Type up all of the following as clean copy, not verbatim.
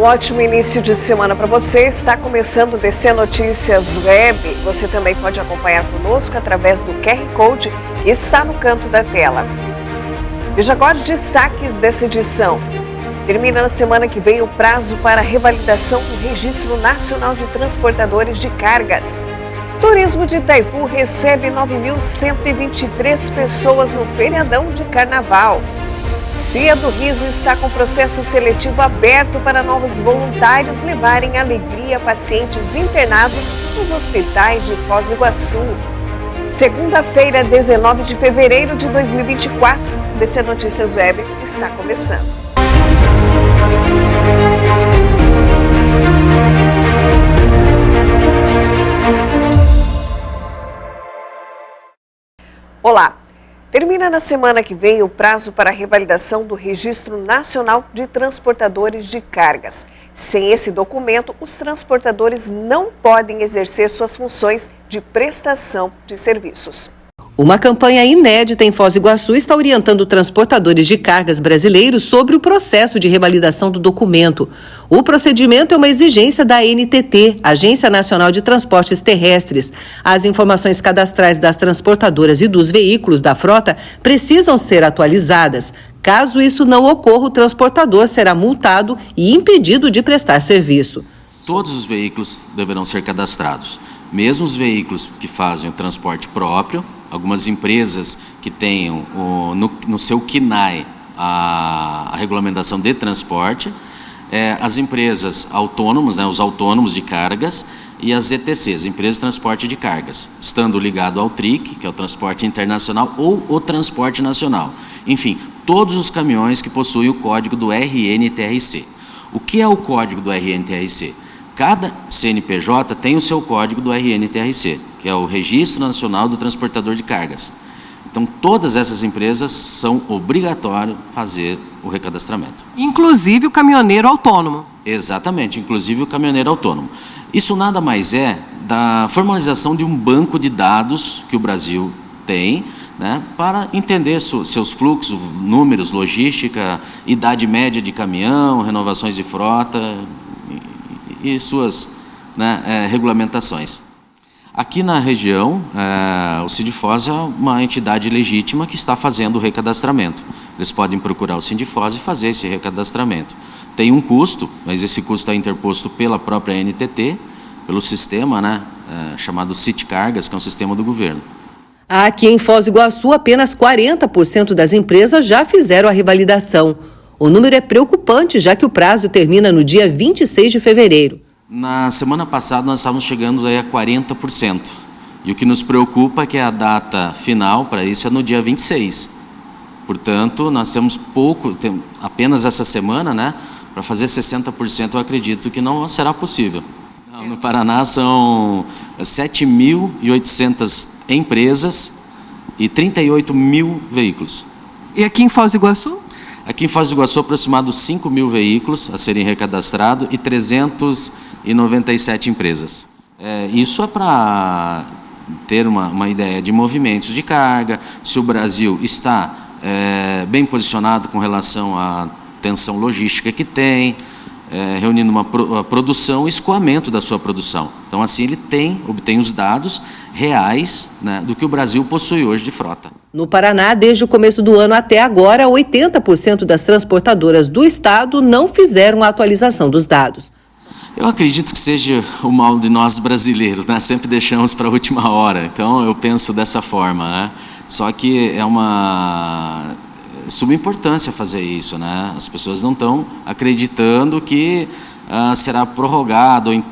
um ótimo início de semana para você. Está começando o DC Notícias Web. Você também pode acompanhar conosco através do QR Code que está no canto da tela. Veja agora os destaques dessa edição. Termina na semana que vem o prazo para a revalidação do Registro Nacional de Transportadores de Cargas. Turismo de Itaipu recebe 9.123 pessoas no feriadão de carnaval. Cia do Riso está com processo seletivo aberto para novos voluntários levarem alegria a pacientes internados nos hospitais de Foz do Iguaçu. Segunda-feira, 19 de fevereiro de 2024, o DC Notícias Web está começando. Olá! Termina na semana que vem o prazo para a revalidação do Registro Nacional de Transportadores de Cargas. Sem esse documento, os transportadores não podem exercer suas funções de prestação de serviços. Uma campanha inédita em Foz do Iguaçu está orientando transportadores de cargas brasileiros sobre o processo de revalidação do documento. O procedimento é uma exigência da ANTT, Agência Nacional de Transportes Terrestres. As informações cadastrais das transportadoras e dos veículos da frota precisam ser atualizadas. Caso isso não ocorra, o transportador será multado e impedido de prestar serviço. Todos os veículos deverão ser cadastrados, mesmo os veículos que fazem o transporte próprio. Algumas empresas que tenham no seu CNAE a regulamentação de transporte, as empresas autônomas, os autônomos de cargas, e as ETCs, Empresas de Transporte de Cargas, estando ligado ao TRIC, que é o transporte internacional, ou o transporte nacional. Enfim, todos os caminhões que possuem o código do RNTRC. O que é o código do RNTRC? Cada CNPJ tem o seu código do RNTRC, que é o Registro Nacional do Transportador de Cargas. Então, todas essas empresas são obrigatórias fazer o recadastramento. Inclusive o caminhoneiro autônomo. Exatamente, inclusive o caminhoneiro autônomo. Isso nada mais é da formalização de um banco de dados que o Brasil tem, né, para entender seus fluxos, números, logística, idade média de caminhão, renovações de frota e suas regulamentações. Aqui na região, o Sindifós é uma entidade legítima que está fazendo o recadastramento. Eles podem procurar o Sindifós e fazer esse recadastramento. Tem um custo, mas esse custo é interposto pela própria NTT, pelo sistema chamado Citcargas, que é um sistema do governo. Aqui em Foz do Iguaçu, apenas 40% das empresas já fizeram a revalidação. O número é preocupante, já que o prazo termina no dia 26 de fevereiro. Na semana passada, nós estávamos chegando aí a 40%. E o que nos preocupa é que a data final para isso é no dia 26. Portanto, nós temos apenas essa semana, para fazer 60%, eu acredito que não será possível. No Paraná são 7.800 empresas e 38 mil veículos. E aqui em Foz do Iguaçu? Aqui em Foz do Iguaçu, aproximados 5 mil veículos a serem recadastrados e 397 empresas. Isso é para ter uma ideia de movimentos de carga, se o Brasil está bem posicionado com relação à tensão logística que tem, reunindo uma produção e escoamento da sua produção. Então, assim, ele obtém os dados reais do que o Brasil possui hoje de frota. No Paraná, desde o começo do ano até agora, 80% das transportadoras do estado não fizeram a atualização dos dados. Eu acredito que seja o mal de nós brasileiros, sempre deixamos para a última hora. Então, eu penso dessa forma. Só que é uma suma importância fazer isso. As pessoas não estão acreditando que será prorrogado, ou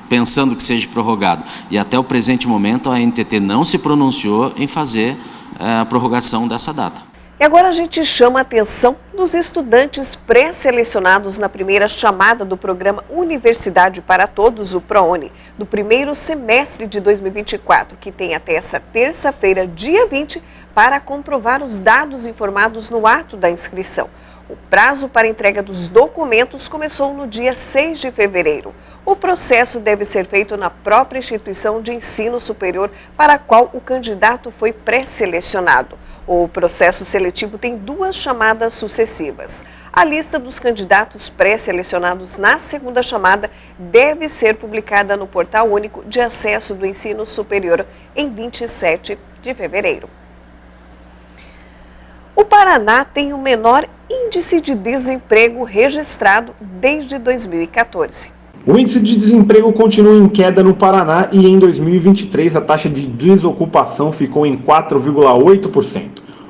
pensando que seja prorrogado. E até o presente momento, a ANTT não se pronunciou em fazer a prorrogação dessa data. E agora a gente chama a atenção dos estudantes pré-selecionados na primeira chamada do programa Universidade para Todos, o ProUni, do primeiro semestre de 2024, que tem até essa terça-feira, dia 20, para comprovar os dados informados no ato da inscrição. O prazo para entrega dos documentos começou no dia 6 de fevereiro. O processo deve ser feito na própria instituição de ensino superior para a qual o candidato foi pré-selecionado. O processo seletivo tem 2 chamadas sucessivas. A lista dos candidatos pré-selecionados na segunda chamada deve ser publicada no Portal Único de Acesso do Ensino Superior em 27 de fevereiro. O Paraná tem o menor índice de desemprego registrado desde 2014. O índice de desemprego continua em queda no Paraná e em 2023 a taxa de desocupação ficou em 4,8%,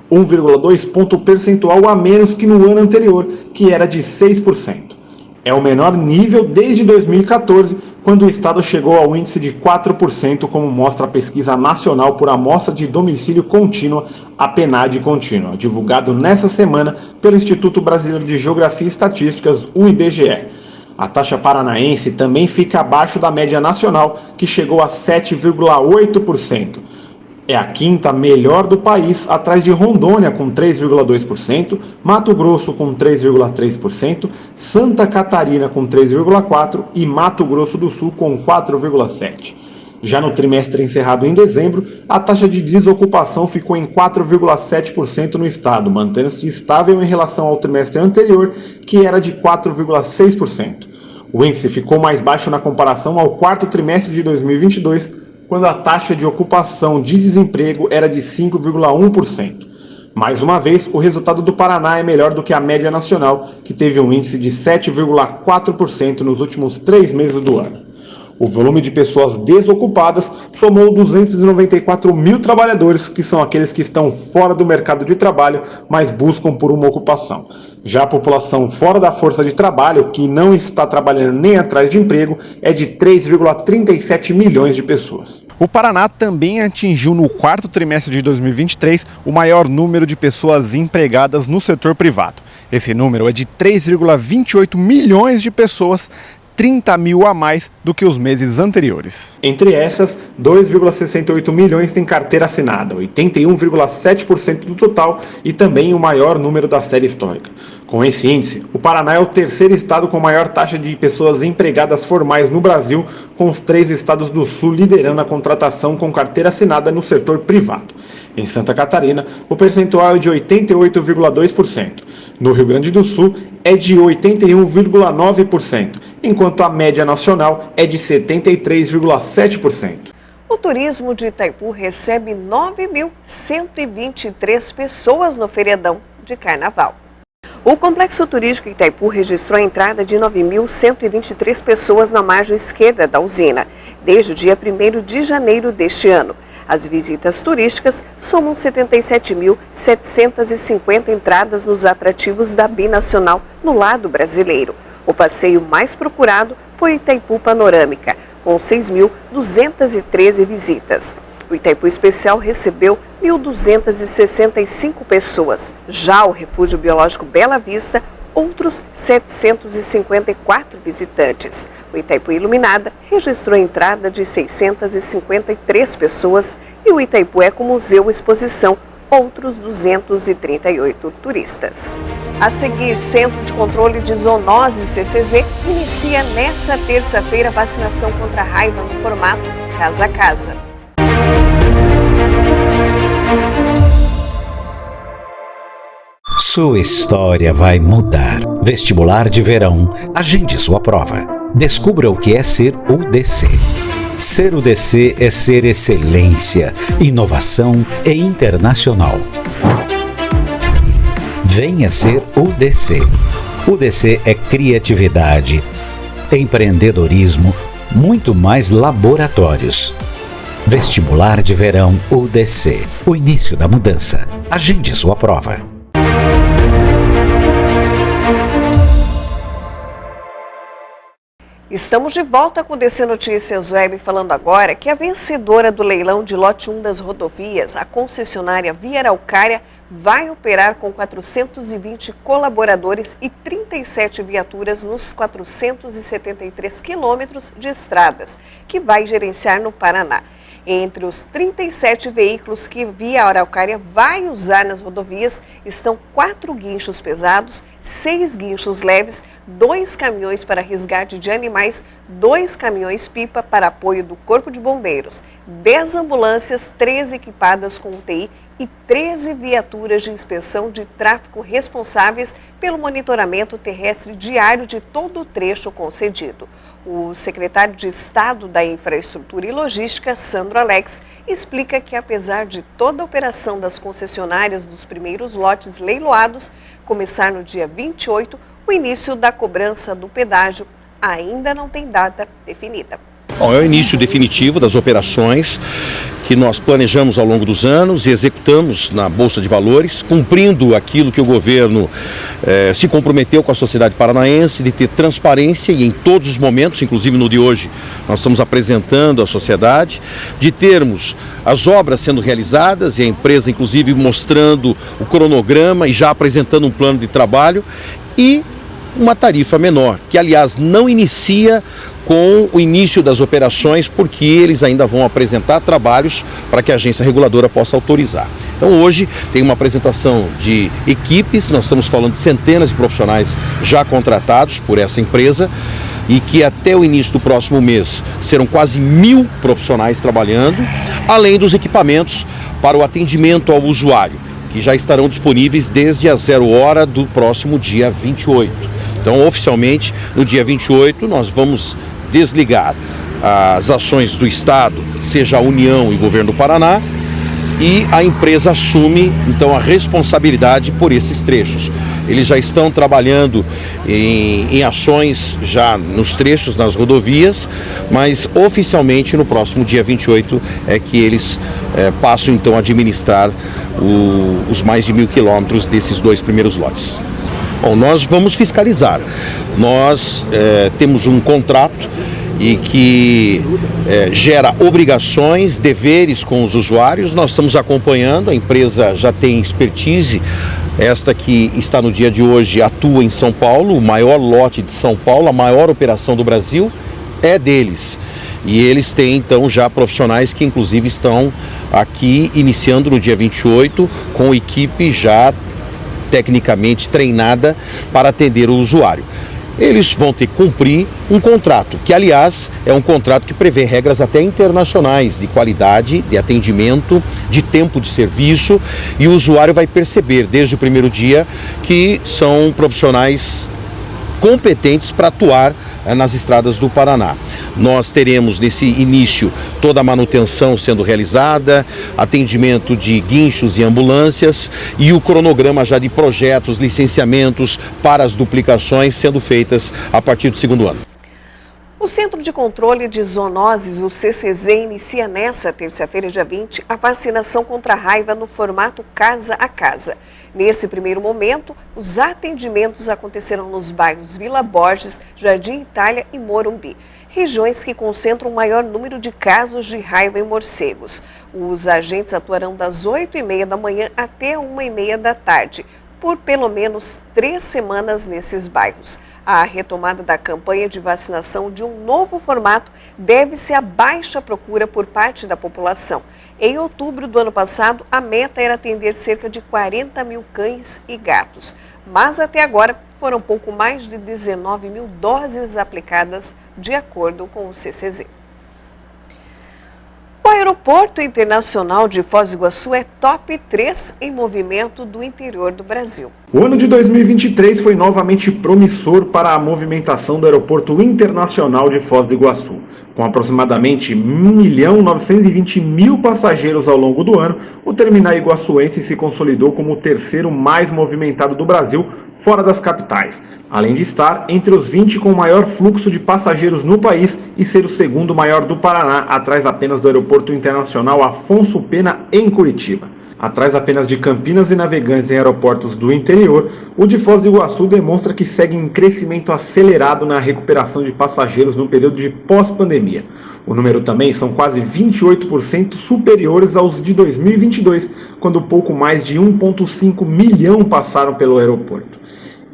1,2 ponto percentual a menos que no ano anterior, que era de 6%. É o menor nível desde 2014, quando o estado chegou ao índice de 4%, como mostra a pesquisa nacional por amostra de domicílio contínua, a PNAD contínua, divulgado nesta semana pelo Instituto Brasileiro de Geografia e Estatísticas, o IBGE. A taxa paranaense também fica abaixo da média nacional, que chegou a 7,8%. É a quinta melhor do país, atrás de Rondônia com 3,2%, Mato Grosso com 3,3%, Santa Catarina com 3,4% e Mato Grosso do Sul com 4,7%. Já no trimestre encerrado em dezembro, a taxa de desocupação ficou em 4,7% no estado, mantendo-se estável em relação ao trimestre anterior, que era de 4,6%. O índice ficou mais baixo na comparação ao quarto trimestre de 2022, quando a taxa de ocupação de desemprego era de 5,1%. Mais uma vez, o resultado do Paraná é melhor do que a média nacional, que teve um índice de 7,4% nos últimos 3 meses do ano. O volume de pessoas desocupadas somou 294 mil trabalhadores, que são aqueles que estão fora do mercado de trabalho, mas buscam por uma ocupação. Já a população fora da força de trabalho, que não está trabalhando nem atrás de emprego, é de 3,37 milhões de pessoas. O Paraná também atingiu no quarto trimestre de 2023 o maior número de pessoas empregadas no setor privado. Esse número é de 3,28 milhões de pessoas, 30 mil a mais do que os meses anteriores. Entre essas, 2,68 milhões têm carteira assinada, 81,7% do total e também o maior número da série histórica. Com esse índice, o Paraná é o terceiro estado com maior taxa de pessoas empregadas formais no Brasil, com os 3 estados do Sul liderando a contratação com carteira assinada no setor privado. Em Santa Catarina, o percentual é de 88,2%. No Rio Grande do Sul, é de 81,9%, enquanto a média nacional é de 73,7%. O turismo de Itaipu recebe 9.123 pessoas no feriadão de carnaval. O Complexo Turístico Itaipu registrou a entrada de 9.123 pessoas na margem esquerda da usina, desde o dia 1º de janeiro deste ano. As visitas turísticas somam 77.750 entradas nos atrativos da Binacional no lado brasileiro. O passeio mais procurado foi o Itaipu Panorâmica, com 6.213 visitas. O Itaipu Especial recebeu 1.265 pessoas. Já o Refúgio Biológico Bela Vista, outros 754 visitantes. O Itaipu Iluminada registrou a entrada de 653 pessoas e o Itaipu Ecomuseu Exposição, outros 238 turistas. A seguir, Centro de Controle de Zoonoses CCZ inicia nesta terça-feira a vacinação contra a raiva no formato casa a casa. Sua história vai mudar. Vestibular de verão, agende sua prova. Descubra o que é ser UDC. Ser UDC é ser excelência, inovação e internacional. Venha ser UDC. UDC é criatividade, empreendedorismo, muito mais laboratórios. Vestibular de verão UDC. O início da mudança. Agende sua prova. Estamos de volta com o DC Notícias Web, falando agora que a vencedora do leilão de lote 1 das rodovias, a concessionária Via Araucária, vai operar com 420 colaboradores e 37 viaturas nos 473 quilômetros de estradas, que vai gerenciar no Paraná. Entre os 37 veículos que Via Araucária vai usar nas rodovias, estão 4 guinchos pesados, 6 guinchos leves, 2 caminhões para resgate de animais, 2 caminhões-pipa para apoio do Corpo de Bombeiros, 10 ambulâncias, 13 equipadas com UTI e 13 viaturas de inspeção de tráfego responsáveis pelo monitoramento terrestre diário de todo o trecho concedido. O secretário de Estado da Infraestrutura e Logística, Sandro Alex, explica que apesar de toda a operação das concessionárias dos primeiros lotes leiloados começar no dia 28, o início da cobrança do pedágio ainda não tem data definida. Bom, é o início definitivo das operações que nós planejamos ao longo dos anos e executamos na Bolsa de Valores, cumprindo aquilo que o governo se comprometeu com a sociedade paranaense, de ter transparência e em todos os momentos, inclusive no de hoje, nós estamos apresentando à sociedade, de termos as obras sendo realizadas e a empresa inclusive mostrando o cronograma e já apresentando um plano de trabalho e uma tarifa menor, que aliás não inicia com o início das operações, porque eles ainda vão apresentar trabalhos para que a agência reguladora possa autorizar. Então hoje tem uma apresentação de equipes, nós estamos falando de centenas de profissionais já contratados por essa empresa e que até o início do próximo mês serão quase 1.000 profissionais trabalhando, além dos equipamentos para o atendimento ao usuário, que já estarão disponíveis desde a 0 hora do próximo dia 28. Então, oficialmente, no dia 28, nós vamos desligar as ações do Estado, seja a União e Governo do Paraná, e a empresa assume, então, a responsabilidade por esses trechos. Eles já estão trabalhando em ações já nos trechos, nas rodovias, mas oficialmente no próximo dia 28 é que eles passam, então, a administrar os mais de 1.000 quilômetros desses 2 primeiros lotes. Bom, nós vamos fiscalizar. Nós temos um contrato e que gera obrigações, deveres com os usuários. Nós estamos acompanhando, a empresa já tem expertise, esta que está no dia de hoje atua em São Paulo, o maior lote de São Paulo, a maior operação do Brasil é deles. E eles têm então já profissionais que inclusive estão aqui iniciando no dia 28 com equipe já tecnicamente treinada para atender o usuário. Eles vão ter que cumprir um contrato, que aliás é um contrato que prevê regras até internacionais de qualidade, de atendimento, de tempo de serviço, e o usuário vai perceber desde o primeiro dia que são profissionais competentes para atuar nas estradas do Paraná. Nós teremos nesse início toda a manutenção sendo realizada, atendimento de guinchos e ambulâncias e o cronograma já de projetos, licenciamentos para as duplicações sendo feitas a partir do segundo ano. O Centro de Controle de Zoonoses, o CCZ, inicia nesta terça-feira, dia 20, a vacinação contra a raiva no formato casa a casa. Nesse primeiro momento, os atendimentos acontecerão nos bairros Vila Borges, Jardim Itália e Morumbi, regiões que concentram o maior número de casos de raiva em morcegos. Os agentes atuarão das 8h30 da manhã até 1h30 da tarde, por pelo menos 3 semanas nesses bairros. A retomada da campanha de vacinação de um novo formato deve-se à baixa procura por parte da população. Em outubro do ano passado, a meta era atender cerca de 40.000 cães e gatos. Mas até agora foram pouco mais de 19.000 doses aplicadas, de acordo com o CCZ. O Aeroporto Internacional de Foz do Iguaçu é top 3 em movimento do interior do Brasil. O ano de 2023 foi novamente promissor para a movimentação do Aeroporto Internacional de Foz do Iguaçu. Com aproximadamente 1.920.000 passageiros ao longo do ano, o terminal iguaçuense se consolidou como o terceiro mais movimentado do Brasil, fora das capitais, além de estar entre os 20 com o maior fluxo de passageiros no país e ser o segundo maior do Paraná, atrás apenas do Aeroporto Internacional Afonso Pena, em Curitiba. Atrás apenas de Campinas e Navegantes em aeroportos do interior, o de Foz do Iguaçu demonstra que segue em crescimento acelerado na recuperação de passageiros no período de pós-pandemia. O número também são quase 28% superiores aos de 2022, quando pouco mais de 1,5 milhão passaram pelo aeroporto.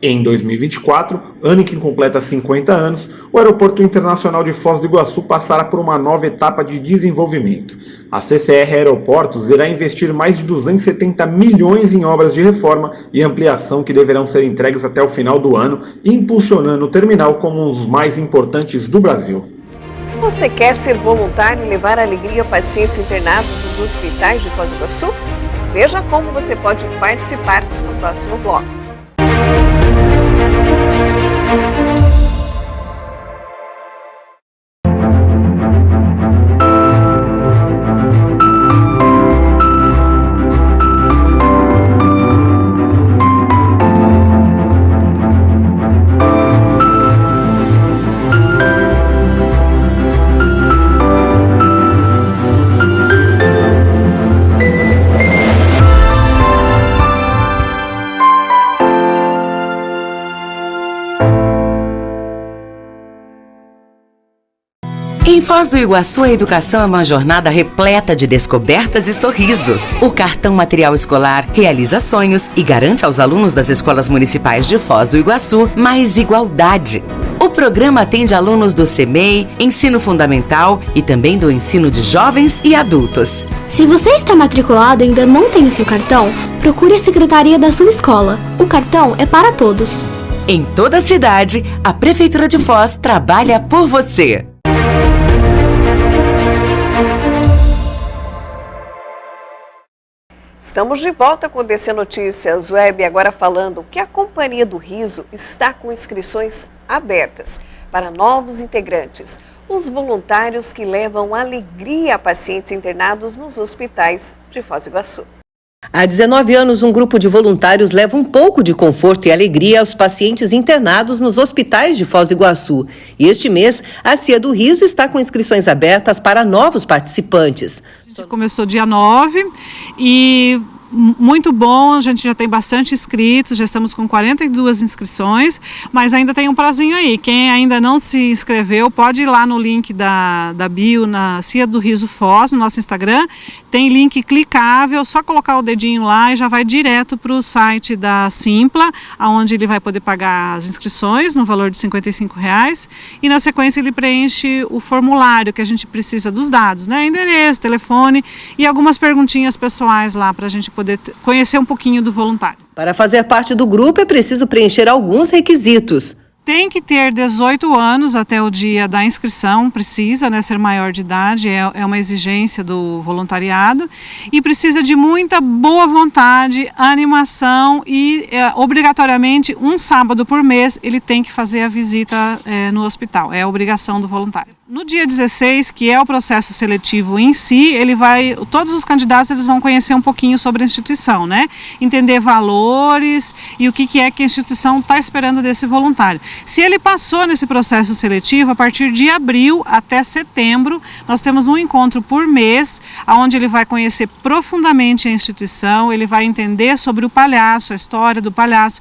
Em 2024, ano em que completa 50 anos, o Aeroporto Internacional de Foz do Iguaçu passará por uma nova etapa de desenvolvimento. A CCR Aeroportos irá investir mais de 270 milhões em obras de reforma e ampliação que deverão ser entregues até o final do ano, impulsionando o terminal como um dos mais importantes do Brasil. Você quer ser voluntário e levar alegria a pacientes internados nos hospitais de Foz do Iguaçu? Veja como você pode participar no próximo bloco. Em Foz do Iguaçu, a educação é uma jornada repleta de descobertas e sorrisos. O cartão material escolar realiza sonhos e garante aos alunos das escolas municipais de Foz do Iguaçu mais igualdade. O programa atende alunos do CEMEI, Ensino Fundamental e também do ensino de jovens e adultos. Se você está matriculado e ainda não tem o seu cartão, procure a secretaria da sua escola. O cartão é para todos. Em toda a cidade, a Prefeitura de Foz trabalha por você. Estamos de volta com o DC Notícias Web, agora falando que a Companhia do Riso está com inscrições abertas para novos integrantes, os voluntários que levam alegria a pacientes internados nos hospitais de Foz do Iguaçu. Há 19 anos, um grupo de voluntários leva um pouco de conforto e alegria aos pacientes internados nos hospitais de Foz do Iguaçu. E este mês, a Cia do Riso está com inscrições abertas para novos participantes. A gente começou dia 9 e muito bom, a gente já tem bastante inscritos, já estamos com 42 inscrições, mas ainda tem um prazinho aí. Quem ainda não se inscreveu pode ir lá no link da bio, na Cia do Riso Foz, no nosso Instagram. Tem link clicável, só colocar o dedinho lá e já vai direto para o site da Simpla, onde ele vai poder pagar as inscrições no valor de R$55. E na sequência ele preenche o formulário que a gente precisa dos dados, né? Endereço, telefone e algumas perguntinhas pessoais lá para a gente poder conhecer um pouquinho do voluntário. Para fazer parte do grupo é preciso preencher alguns requisitos. Tem que ter 18 anos até o dia da inscrição, precisa, né, ser maior de idade, é uma exigência do voluntariado, e precisa de muita boa vontade, animação e obrigatoriamente um sábado por mês ele tem que fazer a visita no hospital, é a obrigação do voluntário. No dia 16, que é o processo seletivo em si, todos os candidatos eles vão conhecer um pouquinho sobre a instituição, né? Entender valores e o que é que a instituição está esperando desse voluntário. Se ele passou nesse processo seletivo, a partir de abril até setembro, nós temos um encontro por mês, onde ele vai conhecer profundamente a instituição, ele vai entender sobre o palhaço, a história do palhaço,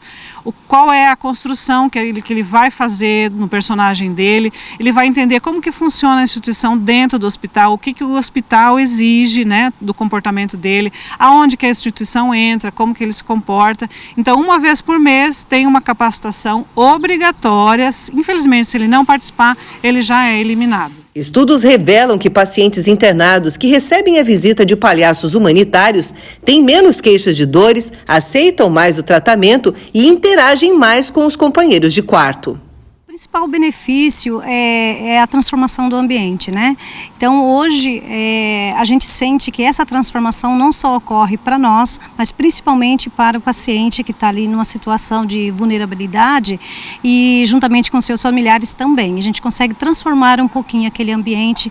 qual é a construção que ele vai fazer no personagem dele, ele vai entender como que funciona a instituição dentro do hospital, o que o hospital exige, né, do comportamento dele, aonde que a instituição entra, como que ele se comporta. Então, uma vez por mês tem uma capacitação obrigatória. Infelizmente, se ele não participar, ele já é eliminado. Estudos revelam que pacientes internados que recebem a visita de palhaços humanitários têm menos queixas de dores, aceitam mais o tratamento e interagem mais com os companheiros de quarto. O principal benefício é a transformação do ambiente, né? Então hoje a gente sente que essa transformação não só ocorre para nós, mas principalmente para o paciente que está ali numa situação de vulnerabilidade e juntamente com seus familiares também. A gente consegue transformar um pouquinho aquele ambiente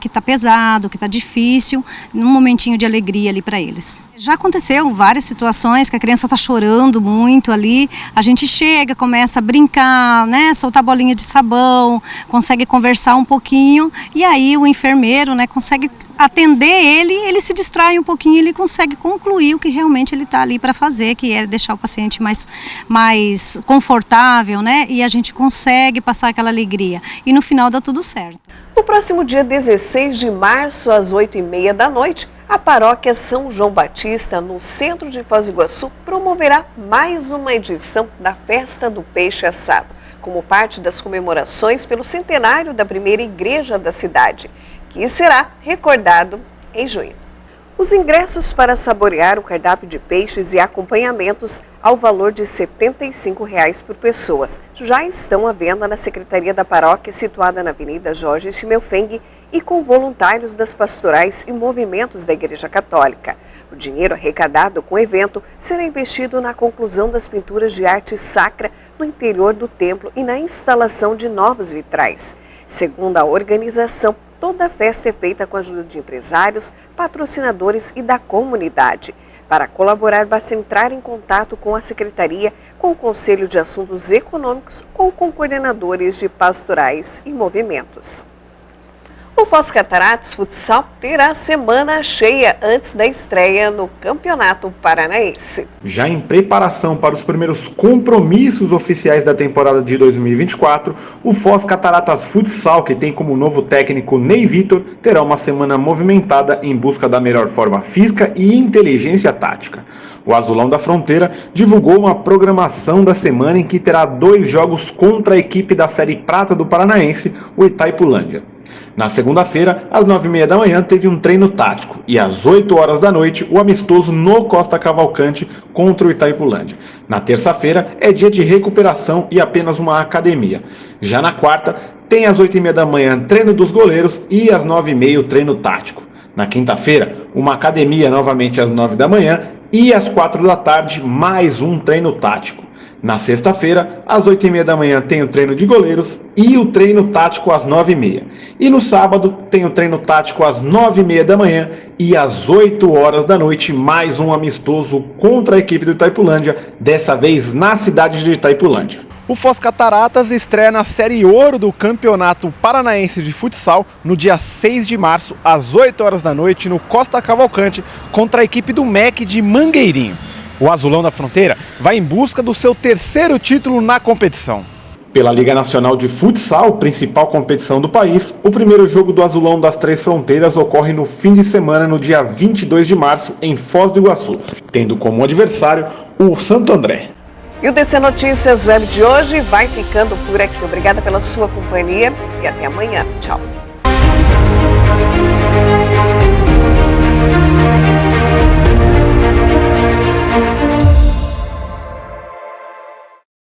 que está pesado, que está difícil, num momentinho de alegria ali para eles. Já aconteceu várias situações que a criança está chorando muito ali, a gente chega, começa a brincar, né, soltar bolinha de sabão, consegue conversar um pouquinho e aí o enfermeiro, né, consegue atender ele se distrai um pouquinho, ele consegue concluir o que realmente ele está ali para fazer, que é deixar o paciente mais confortável, né, e a gente consegue passar aquela alegria e no final dá tudo certo. No próximo dia 16 de março, às 8h30 da noite, A paróquia São João Batista, no centro de Foz do Iguaçu, promoverá mais uma edição da Festa do Peixe Assado, como parte das comemorações pelo centenário da primeira igreja da cidade, que será recordado em junho. Os ingressos para saborear o cardápio de peixes e acompanhamentos ao valor de R$ 75,00 por pessoas já estão à venda na Secretaria da Paróquia, situada na Avenida Jorge Schimmelfeng, e com voluntários das pastorais e movimentos da Igreja Católica. O dinheiro arrecadado com o evento será investido na conclusão das pinturas de arte sacra no interior do templo e na instalação de novos vitrais. Segundo a organização, toda a festa é feita com a ajuda de empresários, patrocinadores e da comunidade. Para colaborar, basta entrar em contato com a Secretaria, com o Conselho de Assuntos Econômicos ou com coordenadores de pastorais e movimentos. O Foz Cataratas Futsal terá semana cheia antes da estreia no Campeonato Paranaense. Já em preparação para os primeiros compromissos oficiais da temporada de 2024, o Foz Cataratas Futsal, que tem como novo técnico Ney Vitor, terá uma semana movimentada em busca da melhor forma física e inteligência tática. O Azulão da Fronteira divulgou uma programação da semana em que terá 2 jogos contra a equipe da Série Prata do Paranaense, o Itaipulândia. Na segunda-feira, às 9h30 da manhã, teve um treino tático e às 8 horas da noite, o amistoso no Costa Cavalcante contra o Itaipulândia. Na terça-feira, é dia de recuperação e apenas uma academia. Já na quarta, tem às 8h30 da manhã treino dos goleiros e às 9h30 o treino tático. Na quinta-feira, uma academia novamente às 9 da manhã e às 4 da tarde, mais um treino tático. Na sexta-feira, às 8h30 da manhã, tem o treino de goleiros e o treino tático às 9h30. E no sábado, tem o treino tático às 9h30 da manhã e às 8 horas da noite, mais um amistoso contra a equipe do Itaipulândia, dessa vez na cidade de Itaipulândia. O Foz Cataratas estreia na Série Ouro do Campeonato Paranaense de Futsal no dia 6 de março, às 8 horas da noite, no Costa Cavalcante, contra a equipe do MEC de Mangueirinho. O Azulão da Fronteira vai em busca do seu 3º título na competição. Pela Liga Nacional de Futsal, principal competição do país, o primeiro jogo do Azulão das Três Fronteiras ocorre no fim de semana, no dia 22 de março, em Foz do Iguaçu, tendo como adversário o Santo André. E o DC Notícias Web de hoje vai ficando por aqui. Obrigada pela sua companhia e até amanhã. Tchau.